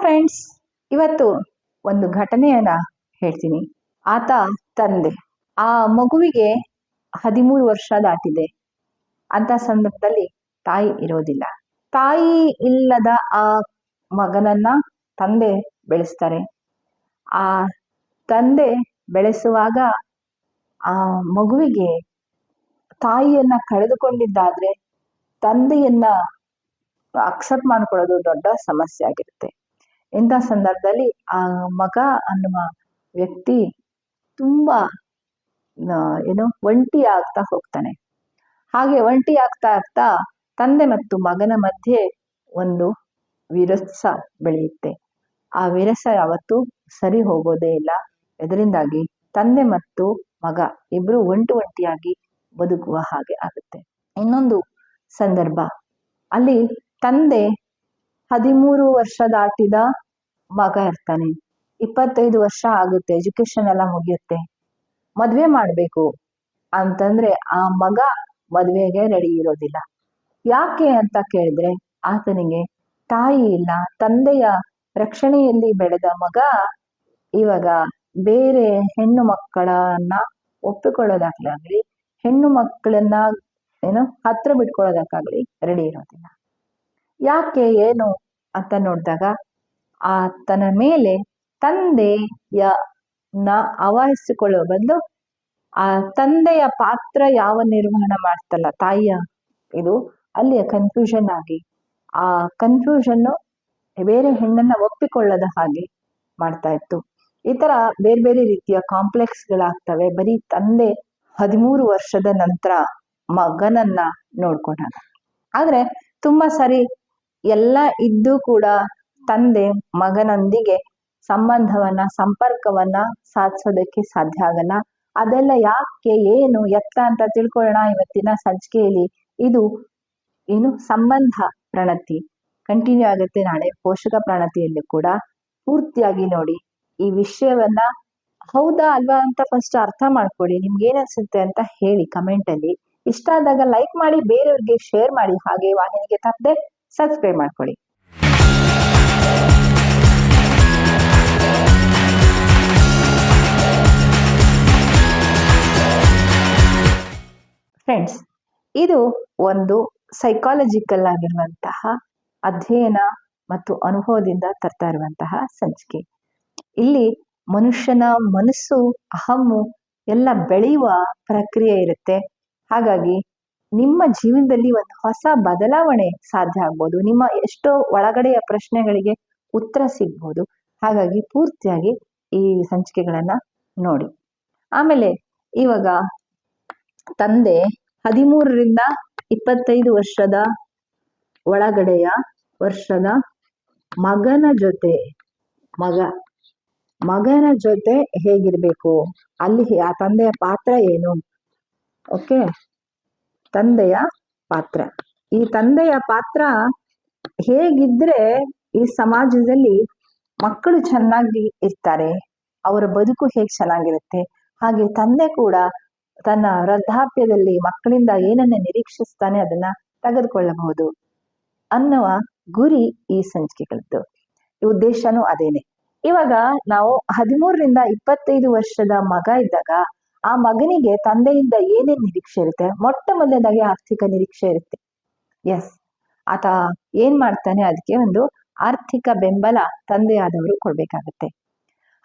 Friends, ಇವತ್ತು ಒಂದು ಘಟನೆಯನ್ನ ಹೇಳ್ತೀನಿ. ಆತ ತಂದೆ, ಆ ಮಗುವಿಗೆ 13 ವರ್ಷ ದಾಟಿದೆ. ಅಂತ ಸಂದರ್ಭದಲ್ಲಿ ತಾಯಿ ಇರೋದಿಲ್ಲ. ತಾಯಿ ಇಲ್ಲದ ಆ ಮಗನನ್ನ ತಂದೆ ಬೆಳೆಸ್ತಾರೆ. ಆ ತಂದೆ ಬೆಳೆಸುವಾಗ ಆ ಮಗುವಿಗೆ ತಾಯಿಯನ್ನ ಕಳೆದುಕೊಂಡಿದ್ದಾದ್ರೆ ತಂದೆಯನ್ನ ಅಕ್ಸೆಪ್ಟ್ ಮಾಡ್ಕೊಳ್ಳೋದು ದೊಡ್ಡ ಸಮಸ್ಯೆ ಆಗಿರುತ್ತೆ. ಇಂಥ ಸಂದರ್ಭದಲ್ಲಿ ಆ ಮಗ ಅನ್ನುವ ವ್ಯಕ್ತಿ ತುಂಬಾ ಒಂಟಿ ಆಗ್ತಾ ಹೋಗ್ತಾನೆ. ಹಾಗೆ ಒಂಟಿ ಆಗ್ತಾ ತಂದೆ ಮತ್ತು ಮಗನ ಮಧ್ಯೆ ಒಂದು ವಿರಸ ಬೆಳೆಯುತ್ತೆ. ಆ ವಿರಸ ಯಾವತ್ತೂ ಸರಿ ಹೋಗೋದೇ ಇಲ್ಲ. ಇದರಿಂದಾಗಿ ತಂದೆ ಮತ್ತು ಮಗ ಇಬ್ರು ಒಂಟಿಯಾಗಿ ಬದುಕುವ ಹಾಗೆ ಆಗುತ್ತೆ. ಇನ್ನೊಂದು ಸಂದರ್ಭ, ಅಲ್ಲಿ ತಂದೆ 13 ವರ್ಷ ದಾಟಿದ ಮಗ ಇರ್ತಾನೆ. 25 ವರ್ಷ ಆಗುತ್ತೆ, ಎಜುಕೇಶನ್ ಎಲ್ಲ ಮುಗಿಯುತ್ತೆ, ಮದ್ವೆ ಮಾಡ್ಬೇಕು ಅಂತಂದ್ರೆ ಆ ಮಗ ಮದ್ವೆಗೆ ರೆಡಿ ಇರೋದಿಲ್ಲ. ಯಾಕೆ ಅಂತ ಕೇಳಿದ್ರೆ ಆತನಿಗೆ ತಾಯಿ ಇಲ್ಲ. ತಂದೆಯ ರಕ್ಷಣೆಯಲ್ಲಿ ಬೆಳೆದ ಮಗ ಇವಾಗ ಬೇರೆ ಹೆಣ್ಣು ಮಕ್ಕಳನ್ನ ಒಪ್ಪಿಕೊಳ್ಳೋದಕ್ಕಾಗ್ಲಿ, ಹೆಣ್ಣು ಮಕ್ಕಳನ್ನ ಹತ್ರ ಬಿಟ್ಕೊಳ್ಳೋದಕ್ಕಾಗ್ಲಿ ರೆಡಿ ಇರೋದಿಲ್ಲ. ಯಾಕೆ ಏನು ಅಂತ ನೋಡಿದಾಗ ಆತನ ಮೇಲೆ ತಂದೆಯನ್ನ ಆವರಿಸಿಕೊಳ್ಳುವ ಬದಲು ಆ ತಂದೆಯ ಪಾತ್ರ ಯಾವ ನಿರ್ವಹಣೆ ಮಾಡ್ತಲ್ಲ ತಾಯಿಯ ಇದು ಅಲ್ಲಿಯ ಕನ್ಫ್ಯೂಷನ್ ಆಗಿ ಆ ಕನ್ಫ್ಯೂಷನ್ನು ಬೇರೆ ಹೆಣ್ಣನ್ನ ಒಪ್ಪಿಕೊಳ್ಳದ ಹಾಗೆ ಮಾಡ್ತಾ ಇತ್ತು. ಈ ತರ ಬೇರೆ ಬೇರೆ ರೀತಿಯ ಕಾಂಪ್ಲೆಕ್ಸ್ಗಳಾಗ್ತವೆ ಬರೀ ತಂದೆ 13 ವರ್ಷದ ನಂತರ ಮಗನನ್ನ ನೋಡ್ಕೊಂಡಾಗ. ಆದ್ರೆ ತುಂಬಾ ಸರಿ ಎಲ್ಲ ಇದ್ದು ಕೂಡ ತಂದೆ ಮಗನೊಂದಿಗೆ ಸಂಪರ್ಕವನ್ನ ಸಾಧಿಸೋದಕ್ಕೆ ಸಾಧ್ಯ ಆಗಲ್ಲ. ಅದೆಲ್ಲ ಯಾಕೆ, ಏನು, ಎತ್ತ ಅಂತ ತಿಳ್ಕೊಳ್ಳೋಣ ಇವತ್ತಿನ ಸಂಚಿಕೆಯಲ್ಲಿ. ಇದು ಸಂಬಂಧ ಪ್ರಣತಿ ಕಂಟಿನ್ಯೂ ಆಗುತ್ತೆ ನಾಳೆ ಪೋಷಕ ಪ್ರಣತಿಯಲ್ಲಿ ಕೂಡ. ಪೂರ್ತಿಯಾಗಿ ನೋಡಿ ಈ ವಿಷಯವನ್ನ. ಹೌದಾ ಅಲ್ವಾ ಅಂತ ಫಸ್ಟ್ ಅರ್ಥ ಮಾಡ್ಕೊಳ್ಳಿ. ನಿಮ್ಗೆ ಏನ್ ಅನ್ಸುತ್ತೆ ಅಂತ ಹೇಳಿ ಕಮೆಂಟ್ ಅಲ್ಲಿ. ಇಷ್ಟ ಆದಾಗ ಲೈಕ್ ಮಾಡಿ, ಬೇರೆಯವ್ರಿಗೆ ಶೇರ್ ಮಾಡಿ, ಹಾಗೆ ವಾಹಿನಿಗೆ ತಪ್ಪದೆ ಸಬ್ಸ್ಕ್ರೈಬ್ ಮಾಡ್ಕೊಳ್ಳಿ. ಫ್ರೆಂಡ್ಸ್, ಇದು ಒಂದು ಸೈಕಾಲಜಿಕಲ್ ಆಗಿರುವಂತಹ ಅಧ್ಯಯನ ಮತ್ತು ಅನುಭವದಿಂದ ತರ್ತಾ ಇರುವಂತಹ ಸಂಚಿಕೆ. ಇಲ್ಲಿ ಮನುಷ್ಯನ ಮನಸ್ಸು, ಅಹಮ್ಮು ಎಲ್ಲ ಬೆಳೆಯುವ ಪ್ರಕ್ರಿಯೆ ಇರುತ್ತೆ. ಹಾಗಾಗಿ ನಿಮ್ಮ ಜೀವನದಲ್ಲಿ ಒಂದು ಹೊಸ ಬದಲಾವಣೆ ಸಾಧ್ಯ ಆಗ್ಬೋದು. ನಿಮ್ಮ ಎಷ್ಟೋ ಒಳಗಡೆಯ ಪ್ರಶ್ನೆಗಳಿಗೆ ಉತ್ತರ ಸಿಗ್ಬೋದು. ಹಾಗಾಗಿ ಪೂರ್ತಿಯಾಗಿ ಈ ಸಂಚಿಕೆಗಳನ್ನ ನೋಡಿ. ಆಮೇಲೆ ಇವಾಗ ತಂದೆ 13ರಿಂದ 25 ವರ್ಷದ ಒಳಗಡೆಯ ವರ್ಷದ ಮಗನ ಜೊತೆ ಹೇಗಿರ್ಬೇಕು, ಅಲ್ಲಿ ಆ ತಂದೆಯ ಪಾತ್ರ ಏನು, ಓಕೆ, ತಂದೆಯ ಪಾತ್ರ. ಈ ತಂದೆಯ ಪಾತ್ರ ಹೇಗಿದ್ರೆ ಈ ಸಮಾಜದಲ್ಲಿ ಮಕ್ಕಳು ಚೆನ್ನಾಗಿ ಇರ್ತಾರೆ, ಅವರ ಬದುಕು ಹೇಗೆ ಚೆನ್ನಾಗಿರುತ್ತೆ, ಹಾಗೆ ತಂದೆ ಕೂಡ ತನ್ನ ವೃದ್ಧಾಪ್ಯದಲ್ಲಿ ಮಕ್ಕಳಿಂದ ಏನನ್ನ ನಿರೀಕ್ಷಿಸ್ತಾನೆ ಅದನ್ನ ತೆಗೆದುಕೊಳ್ಳಬಹುದು ಅನ್ನುವ ಗುರಿ ಈ ಸಂಚಿಕೆಗಳದ್ದು. ಈ ಉದ್ದೇಶನೂ ಅದೇನೆ. ಇವಾಗ ನಾವು 13ರಿಂದ 25 ವರ್ಷದ ಮಗ ಇದ್ದಾಗ ಆ ಮಗನಿಗೆ ತಂದೆಯಿಂದ ಏನೇನ್ ನಿರೀಕ್ಷೆ ಇರುತ್ತೆ? ಮೊಟ್ಟ ಮೊದಲನೇದಾಗಿ ಆರ್ಥಿಕ ನಿರೀಕ್ಷೆ ಇರುತ್ತೆ. ಎಸ್, ಆತ ಏನ್ ಮಾಡ್ತಾನೆ ಅದಕ್ಕೆ ಒಂದು ಆರ್ಥಿಕ ಬೆಂಬಲ ತಂದೆಯಾದವರು ಕೊಡ್ಬೇಕಾಗತ್ತೆ.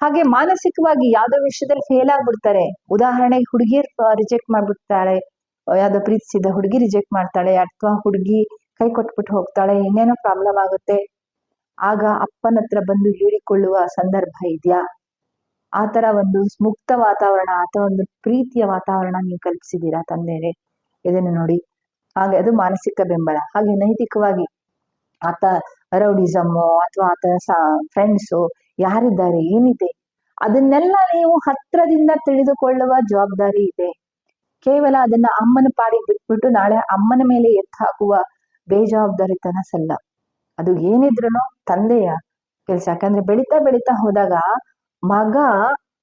ಹಾಗೆ ಮಾನಸಿಕವಾಗಿ ಯಾವ್ದೋ ವಿಷಯದಲ್ಲಿ ಫೇಲ್ ಆಗ್ಬಿಡ್ತಾರೆ. ಉದಾಹರಣೆಗೆ ಹುಡುಗಿಯರ್ ರಿಜೆಕ್ಟ್ ಮಾಡ್ಬಿಡ್ತಾಳೆ, ಯಾವ್ದೋ ಪ್ರೀತಿಸಿದ ಹುಡುಗಿ ರಿಜೆಕ್ಟ್ ಮಾಡ್ತಾಳೆ, ಅಥವಾ ಹುಡುಗಿ ಕೈ ಕೊಟ್ಬಿಟ್ಟು ಹೋಗ್ತಾಳೆ, ಇನ್ನೇನೋ ಪ್ರಾಬ್ಲಮ್ ಆಗುತ್ತೆ. ಆಗ ಅಪ್ಪನ ಹತ್ರ ಬಂದು ಹೇಳಿಕೊಳ್ಳುವ ಸಂದರ್ಭ ಇದೆಯಾ? ಆ ತರ ಒಂದು ಮುಕ್ತ ವಾತಾವರಣ ಅಥವಾ ಒಂದು ಪ್ರೀತಿಯ ವಾತಾವರಣ ನೀವು ಕಲ್ಪಿಸಿದೀರಾ ತಂದೆಗೆ? ಇದನ್ನು ನೋಡಿ. ಹಾಗೆ ಅದು ಮಾನಸಿಕ ಬೆಂಬಲ. ಹಾಗೆ ನೈತಿಕವಾಗಿ ಆತ ರೌಡಿಸಮ್ಮು ಅಥವಾ ಆತ ಫ್ರೆಂಡ್ಸು ಯಾರಿದ್ದಾರೆ, ಏನಿದೆ, ಅದನ್ನೆಲ್ಲ ನೀವು ಹತ್ರದಿಂದ ತಿಳಿದುಕೊಳ್ಳುವ ಜವಾಬ್ದಾರಿ ಇದೆ. ಕೇವಲ ಅದನ್ನ ಅಮ್ಮನ ಪಾಡಿಗೆ ಬಿಟ್ಬಿಟ್ಟು ನಾಳೆ ಅಮ್ಮನ ಮೇಲೆ ಎತ್ತು ಹಾಕುವ ಬೇಜವಾಬ್ದಾರಿತನ ಸಲ್ಲ. ಅದು ಏನಿದ್ರು ತಂದೆಯ ಕೆಲಸ. ಯಾಕಂದ್ರೆ ಬೆಳೀತಾ ಹೋದಾಗ ಮಗ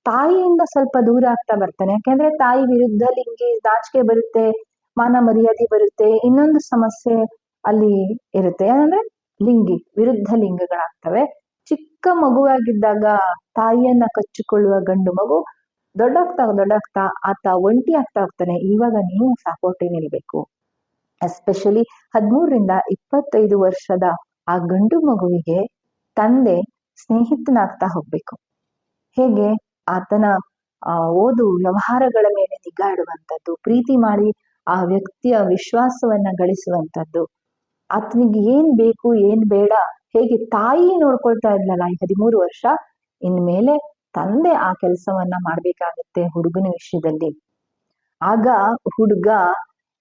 ತಾಯಿಯಿಂದ ಸ್ವಲ್ಪ ದೂರ ಆಗ್ತಾ ಬರ್ತಾನೆ. ಯಾಕಂದ್ರೆ ತಾಯಿ ವಿರುದ್ಧ ಲಿಂಗಿ ನಾಚಿಕೆ ಬರುತ್ತೆ, ಮಾನ ಮರ್ಯಾದೆ ಬರುತ್ತೆ. ಇನ್ನೊಂದು ಸಮಸ್ಯೆ ಅಲ್ಲಿ ಇರುತ್ತೆ, ಏನಂದ್ರೆ ವಿರುದ್ಧ ಲಿಂಗಗಳಾಗ್ತವೆ. ಚಿಕ್ಕ ಮಗುವಾಗಿದ್ದಾಗ ತಾಯಿಯನ್ನ ಕಚ್ಚಿಕೊಳ್ಳುವ ಗಂಡು ಮಗು ದೊಡ್ಡಾಗ್ತಾ ಆತ ಒಂಟಿ ಆಗ್ತಾ ಹೋಗ್ತಾನೆ. ಇವಾಗ ನೀವು ಸಪೋರ್ಟಿ ನಿಲ್ಬೇಕು. ಎಸ್ಪೆಷಲಿ 13ರಿಂದ 25 ವರ್ಷದ ಆ ಗಂಡು ಮಗುವಿಗೆ ತಂದೆ ಸ್ನೇಹಿತನಾಗ್ತಾ ಹೋಗ್ಬೇಕು. ಹೇಗೆ? ಆತನ ಓದು ವ್ಯವಹಾರಗಳ ಮೇಲೆ ನಿಗಾ ಇಡುವಂಥದ್ದು, ಪ್ರೀತಿ ಮಾಡಿ ಆ ವ್ಯಕ್ತಿಯ ವಿಶ್ವಾಸವನ್ನ ಗಳಿಸುವಂಥದ್ದು, ಆತನಿಗೆ ಏನ್ ಬೇಕು ಏನ್ ಬೇಡ ಹೇಗೆ ತಾಯಿ ನೋಡ್ಕೊಳ್ತಾ ಇದ್ಲಲ್ಲ ಈ 13 ವರ್ಷ, ಇನ್ಮೇಲೆ ತಂದೆ ಆ ಕೆಲಸವನ್ನ ಮಾಡ್ಬೇಕಾಗತ್ತೆ ಹುಡುಗನ ವಿಷಯದಲ್ಲಿ. ಆಗ ಹುಡುಗ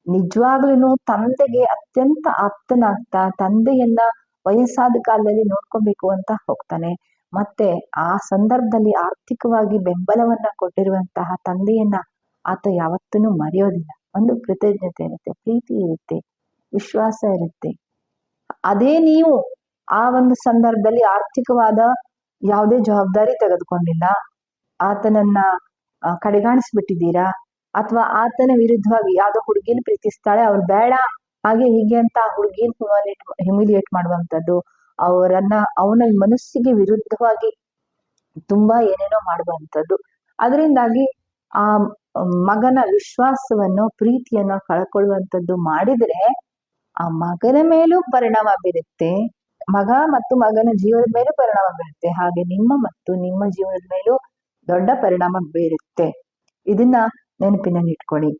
ನಿಜವಾಗ್ಲೂ ತಂದೆಗೆ ಅತ್ಯಂತ ಆಪ್ತನಾಗ್ತಾ ತಂದೆಯನ್ನ ವಯಸ್ಸಾದ ಕಾಲದಲ್ಲಿ ನೋಡ್ಕೊಬೇಕು ಅಂತ ಹೋಗ್ತಾನೆ. ಮತ್ತೆ ಆ ಸಂದರ್ಭದಲ್ಲಿ ಆರ್ಥಿಕವಾಗಿ ಬೆಂಬಲವನ್ನ ಕೊಟ್ಟಿರುವಂತಹ ತಂದೆಯನ್ನ ಆತ ಯಾವತ್ತೂ ಮರೆಯೋದಿಲ್ಲ. ಒಂದು ಕೃತಜ್ಞತೆ ಇರುತ್ತೆ, ಪ್ರೀತಿ ಇರುತ್ತೆ, ವಿಶ್ವಾಸ ಇರುತ್ತೆ. ಅದೇ ನೀವು ಆ ಒಂದು ಸಂದರ್ಭದಲ್ಲಿ ಆರ್ಥಿಕವಾದ ಯಾವುದೇ ಜವಾಬ್ದಾರಿ ತೆಗೆದುಕೊಂಡಿಲ್ಲ, ಆತನನ್ನ ಕಡೆಗಾಣಿಸ್ಬಿಟ್ಟಿದ್ದೀರಾ, ಅಥವಾ ಆತನ ವಿರುದ್ಧವಾಗಿ ಯಾವ್ದೋ ಹುಡುಗಿನ ಪ್ರೀತಿಸ್ತಾಳೆ ಅವ್ರು ಬೇಡ ಹಾಗೆ ಹೀಗೆ ಅಂತ ಆ ಹುಡುಗಿನ ಹ್ಯುಮಿಲಿಯೇಟ್ ಮಾಡುವಂಥದ್ದು, ಅವನ ಮನಸ್ಸಿಗೆ ವಿರುದ್ಧವಾಗಿ ತುಂಬಾ ಏನೇನೋ ಮಾಡುವಂಥದ್ದು, ಅದರಿಂದಾಗಿ ಆ ಮಗನ ವಿಶ್ವಾಸವನ್ನು ಪ್ರೀತಿಯನ್ನು ಕಳ್ಕೊಳ್ಳುವಂಥದ್ದು ಮಾಡಿದ್ರೆ ಆ ಮಗನ ಮೇಲೂ ಪರಿಣಾಮ ಬೀರುತ್ತೆ, ಮಗ ಮತ್ತು ಮಗನ ಜೀವನದ ಮೇಲೂ ಪರಿಣಾಮ ಬೀರುತ್ತೆ, ಹಾಗೆ ನಿಮ್ಮ ಮತ್ತು ನಿಮ್ಮ ಜೀವನದ ಮೇಲೂ ದೊಡ್ಡ ಪರಿಣಾಮ ಬೀರುತ್ತೆ. ಇದನ್ನ ನೆನಪಿನಲ್ಲಿ ಇಟ್ಕೊಳ್ಳಿ.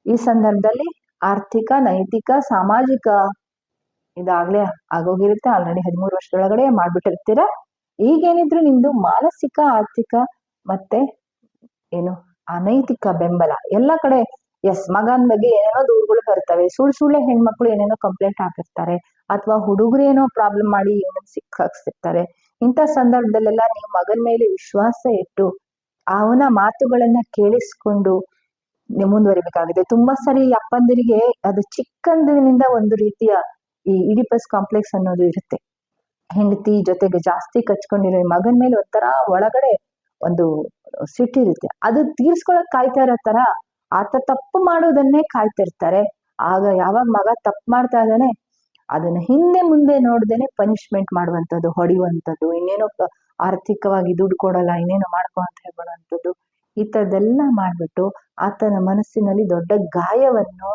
ಈ ಸಂದರ್ಭದಲ್ಲಿ ಆರ್ಥಿಕ, ನೈತಿಕ, ಸಾಮಾಜಿಕ ಇದಾಗ್ಲೇ ಆಗೋಗಿರುತ್ತೆ. ಆಲ್ರೆಡಿ 13 ವರ್ಷದೊಳಗಡೆ ಮಾಡ್ಬಿಟ್ಟಿರ್ತೀರ. ಈಗೇನಿದ್ರು ನಿಮ್ದು ಮಾನಸಿಕ, ಆರ್ಥಿಕ ಮತ್ತೆ ಏನು ಅನೈತಿಕ ಬೆಂಬಲ ಎಲ್ಲ ಕಡೆ. ಎಸ್, ಮಗನ ಬಗ್ಗೆ ಏನೇನೋ ದೂರುಗಳು ಬರ್ತವೆ, ಸುಳ್ಳೆ ಹೆಣ್ಮಕ್ಳು ಏನೇನೋ ಕಂಪ್ಲೇಂಟ್ ಹಾಕಿರ್ತಾರೆ, ಅಥವಾ ಹುಡುಗರು ಏನೋ ಪ್ರಾಬ್ಲಮ್ ಮಾಡಿ ಇವನನ್ನ ಸಿಕ್ಕಾಕ್ಸಿರ್ತಾರೆ. ಇಂಥ ಸಂದರ್ಭದಲ್ಲೆಲ್ಲ ನೀವು ಮಗನ ಮೇಲೆ ವಿಶ್ವಾಸ ಇಟ್ಟು ಅವನ ಮಾತುಗಳನ್ನ ಕೇಳಿಸ್ಕೊಂಡು ಮುಂದುವರಿಬೇಕಾಗಿದೆ. ತುಂಬಾ ಸರಿ ಅಪ್ಪಂದಿರಿಗೆ ಅದು ಚಿಕ್ಕಂದಿನಿಂದ ಒಂದು ರೀತಿಯ ಈ ಇಡಿಪಸ್ ಕಾಂಪ್ಲೆಕ್ಸ್ ಅನ್ನೋದು ಇರುತ್ತೆ. ಹೆಂಡತಿ ಜೊತೆಗೆ ಜಾಸ್ತಿ ಕಚ್ಕೊಂಡಿರೋ ಮಗನ ಮೇಲೆ ಒಂಥರ ಒಳಗಡೆ ಒಂದು ಸಿಟ್ಟಿರುತ್ತೆ. ಅದು ತೀರ್ಸ್ಕೊಳಕ್ ಕಾಯ್ತಾ ಇರೋ ತರ ಆತ ತಪ್ಪು ಮಾಡೋದನ್ನೇ ಕಾಯ್ತಿರ್ತಾರೆ. ಆಗ ಯಾವಾಗ ಮಗ ತಪ್ಪು ಮಾಡ್ತಾ ಇದ್ದಾನೆ ಅದನ್ನ ಹಿಂದೆ ಮುಂದೆ ನೋಡ್ದೇನೆ ಪನಿಷ್ಮೆಂಟ್ ಮಾಡುವಂಥದ್ದು, ಹೊಡೆಯುವಂಥದ್ದು, ಇನ್ನೇನೋ ಆರ್ಥಿಕವಾಗಿ ದುಡ್ಡು ಕೊಡಲ್ಲ ಇನ್ನೇನೋ ಮಾಡ್ಕೊ ಅಂತ ಹೇಳ್ಕೊಳ್ಳುವಂಥದ್ದು, ಈ ಥರದ್ದೆಲ್ಲ ಮಾಡ್ಬಿಟ್ಟು ಆತನ ಮನಸ್ಸಿನಲ್ಲಿ ದೊಡ್ಡ ಗಾಯವನ್ನು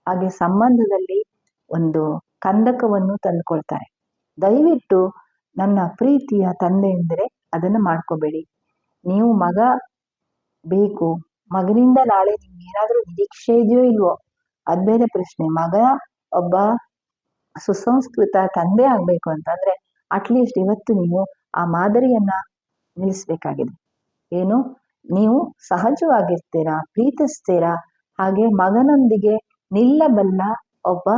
ಹಾಗೆ ಸಂಬಂಧದಲ್ಲಿ ಒಂದು ಕಂದಕವನ್ನು ತಂದುಕೊಳ್ತಾರೆ. ದಯವಿಟ್ಟು ನನ್ನ ಪ್ರೀತಿಯ ತಂದೆ ಎಂದರೆ ಅದನ್ನು ಮಾಡ್ಕೋಬೇಡಿ. ನೀವು ಮಗ ಬೇಕು, ಮಗನಿಂದ ನಾಳೆ ನಿಮ್ಗೆ ಏನಾದ್ರೂ ನಿರೀಕ್ಷೆ ಇದೆಯೋ ಇಲ್ವೋ ಅದ್ ಬೇರೆ ಪ್ರಶ್ನೆ. ಮಗ ಒಬ್ಬ ಸುಸಂಸ್ಕೃತ ತಂದೆ ಆಗ್ಬೇಕು ಅಂತಂದ್ರೆ ಅಟ್ಲೀಸ್ಟ್ ಇವತ್ತು ನೀವು ಆ ಮಾದರಿಯನ್ನ ನಿಲ್ಲಿಸ್ಬೇಕಾಗಿದೆ. ಏನು, ನೀವು ಸಹಜವಾಗಿರ್ತೀರಾ, ಪ್ರೀತಿಸ್ತೀರಾ, ಹಾಗೆ ಮಗನೊಂದಿಗೆ ನಿಲ್ಲಬಲ್ಲ ಒಬ್ಬ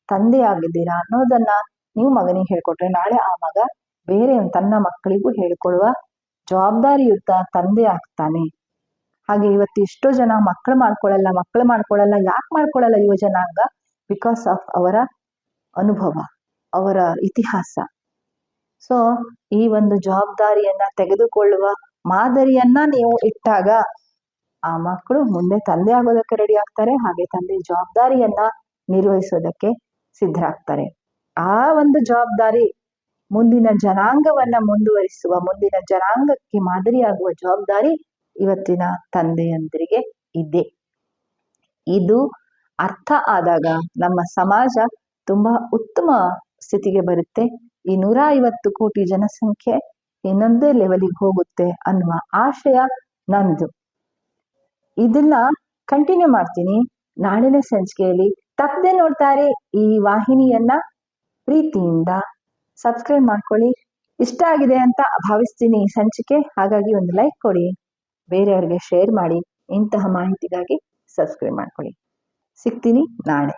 ತಂದೆ ಆಗಿದ್ದೀರಾ ಅನ್ನೋದನ್ನ ನೀವು ಮಗನಿಗೆ ಹೇಳ್ಕೊಟ್ರೆ ನಾಳೆ ಆ ಮಗ ಬೇರೆ ತನ್ನ ಮಕ್ಕಳಿಗೂ ಹೇಳ್ಕೊಡುವ ಜವಾಬ್ದಾರಿಯುತ ತಂದೆ ಆಗ್ತಾನೆ. ಹಾಗೆ ಇವತ್ತು ಎಷ್ಟೋ ಜನ ಮಕ್ಕಳು ಮಾಡ್ಕೊಳ್ಳಲ್ಲ. ಯಾಕೆ ಮಾಡ್ಕೊಳ್ಳಲ್ಲ ಯುವ ಜನಾಂಗ? ಬಿಕಾಸ್ ಆಫ್ ಅವರ ಅನುಭವ, ಅವರ ಇತಿಹಾಸ. ಸೊ ಈ ಒಂದು ಜವಾಬ್ದಾರಿಯನ್ನ ತೆಗೆದುಕೊಳ್ಳುವ ಮಾದರಿಯನ್ನ ನೀವು ಇಟ್ಟಾಗ ಆ ಮಕ್ಕಳು ಮುಂದೆ ತಂದೆ ಆಗೋದಕ್ಕೆ ರೆಡಿ ಆಗ್ತಾರೆ, ಹಾಗೆ ತಂದೆ ಜವಾಬ್ದಾರಿಯನ್ನ ನಿರ್ವಹಿಸೋದಕ್ಕೆ ಸಿದ್ಧರಾಗ್ತಾರೆ. ಆ ಒಂದು ಜವಾಬ್ದಾರಿ ಮುಂದಿನ ಜನಾಂಗವನ್ನ ಮುಂದುವರಿಸುವ, ಮುಂದಿನ ಜನಾಂಗಕ್ಕೆ ಮಾದರಿಯಾಗುವ ಜವಾಬ್ದಾರಿ ಇವತ್ತಿನ ತಂದೆಯಂದರಿಗೆ ಇದೆ. ಇದು ಅರ್ಥ ಆದಾಗ ನಮ್ಮ ಸಮಾಜ ತುಂಬಾ ಉತ್ತಮ ಸ್ಥಿತಿಗೆ ಬರುತ್ತೆ. ಈ 150 ಕೋಟಿ ಜನಸಂಖ್ಯೆ ಇನ್ನೊಂದೇ ಲೆವೆಲಿಗೆ ಹೋಗುತ್ತೆ ಅನ್ನುವ ಆಶಯ ನಂದು. ಇದನ್ನ ಕಂಟಿನ್ಯೂ ಮಾಡ್ತೀನಿ ನಾಳಿನ ಸಂಚಿಕೆಯಲ್ಲಿ. ತಪ್ಪದೆ ನೋಡ್ತಾರೆ ಈ ವಾಹಿನಿಯನ್ನ ಪ್ರೀತಿಯಿಂದ ಸಬ್ಸ್ಕ್ರೈಬ್ ಮಾಡ್ಕೊಳ್ಳಿ. ಇಷ್ಟ ಆಗಿದೆ ಅಂತ ಭಾವಿಸ್ತೀನಿ ಈ ಸಂಚಿಕೆ, ಹಾಗಾಗಿ ಒಂದು ಲೈಕ್ ಕೊಡಿ, ಬೇರೆಯವ್ರಿಗೆ ಶೇರ್ ಮಾಡಿ. ಇಂತಹ ಮಾಹಿತಿಗಾಗಿ ಸಬ್ಸ್ಕ್ರೈಬ್ ಮಾಡ್ಕೊಳ್ಳಿ. ಸಿಗ್ತೀನಿ ನಾಳೆ.